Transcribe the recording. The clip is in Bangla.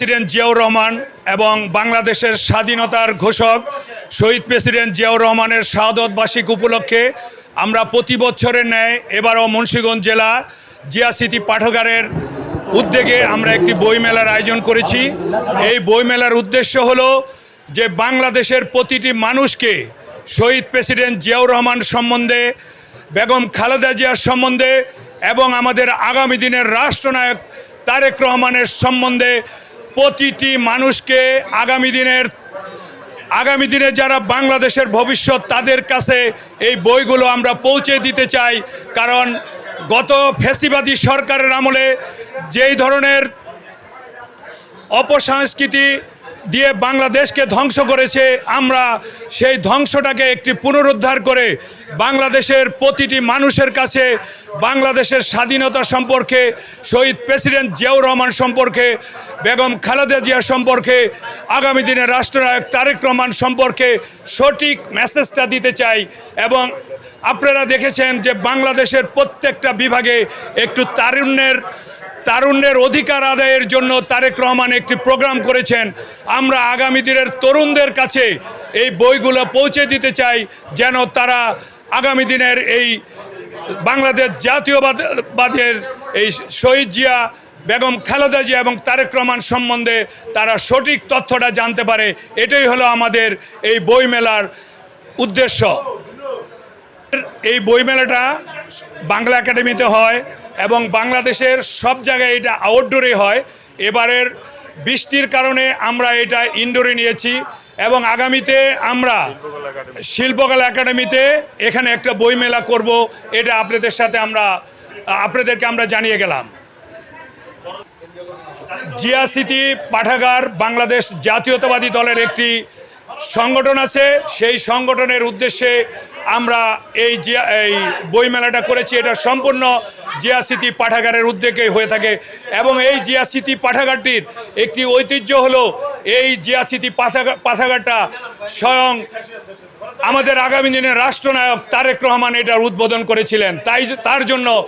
প্রেসিডেন্ট জিয়াউর রহমান এবং বাংলাদেশের স্বাধীনতার ঘোষক শহীদ প্রেসিডেন্ট জিয়াউর রহমানের শাহাদত বার্ষিক উপলক্ষে আমরা প্রতি বছরের ন্যায় এবারও মুন্সিগঞ্জ জেলা জিয়া স্মৃতি পাঠাগারের উদ্যোগে আমরা একটি বইমেলার আয়োজন করেছি। এই বইমেলার উদ্দেশ্য হলো যে বাংলাদেশের প্রতিটি মানুষকে শহীদ প্রেসিডেন্ট জিয়াউর রহমান সম্বন্ধে, বেগম খালেদা জিয়ার সম্বন্ধে এবং আমাদের আগামী দিনের রাষ্ট্রনায়ক তারেক রহমানের সম্বন্ধে প্রতিটি মানুষকে আগামী দিনে যারা বাংলাদেশের ভবিষ্যৎ তাদের কাছে এই বইগুলো আমরা পৌঁছে দিতে চাই। কারণ গত ফ্যাসিবাদী সরকারের আমলে যেই ধরনের অপসংস্কৃতি দিয়ে বাংলাদেশকে ধ্বংস করেছে, আমরা সেই ধ্বংসটাকে একটি পুনরুদ্ধার করে বাংলাদেশের প্রতিটি মানুষের কাছে বাংলাদেশের স্বাধীনতা সম্পর্কে, শহীদ প্রেসিডেন্ট জিয়াউর রহমান সম্পর্কে, বেগম খালেদা জিয়া সম্পর্কে, আগামী দিনে রাষ্ট্রনায়ক তারেক রহমান সম্পর্কে সঠিক মেসেজটা দিতে চাই। এবং আপনারা দেখেছেন যে বাংলাদেশের প্রত্যেকটা বিভাগে একটু তারুণ্যের অধিকার আদায়ের জন্য তারেক রহমান একটি প্রোগ্রাম করেছেন। আমরা আগামী দিনের তরুণদের কাছে এই বইগুলো পৌঁছে দিতে চাই, যেন তারা আগামী দিনের এই বাংলাদেশ জাতীয়বাদের এই শহীদ জিয়া, বেগম খালেদা জিয়া এবং তারেক রহমান সম্বন্ধে তারা সঠিক তথ্যটা জানতে পারে। এটাই হলো আমাদের এই বইমেলার উদ্দেশ্য। এই বইমেলাটা বাংলা একাডেমিতে হয় এবং বাংলাদেশের সব জায়গায় এটা আউটডোরে হয়। এবারের বৃষ্টির কারণে আমরা এটা ইনডোরে নিয়েছি এবং আগামীতে আমরা শিল্পকলা একাডেমিতে এখানে একটা বইমেলা করব, এটা আপনাদেরকে আমরা জানিয়ে গেলাম। জিয়া স্মৃতি পাঠাগার বাংলাদেশ জাতীয়তাবাদী দলের একটি সংগঠন আছে। সেই সংগঠনের উদ্দেশ্যে আমরা এই বইমেলাটা করেছি। এটা সম্পূর্ণ জিয়া স্মৃতি পাঠাগারের উদ্যোগে হয়ে থাকে এবং এই জিয়া স্মৃতি পাঠাগারটির একটি ঐতিহ্য হলো এই জিয়া স্মৃতি পাঠাগারটা স্বয়ং আমাদের আগামী দিনের রাষ্ট্রনায়ক তারেক রহমান এটার উদ্বোধন করেছিলেন। তার জন্য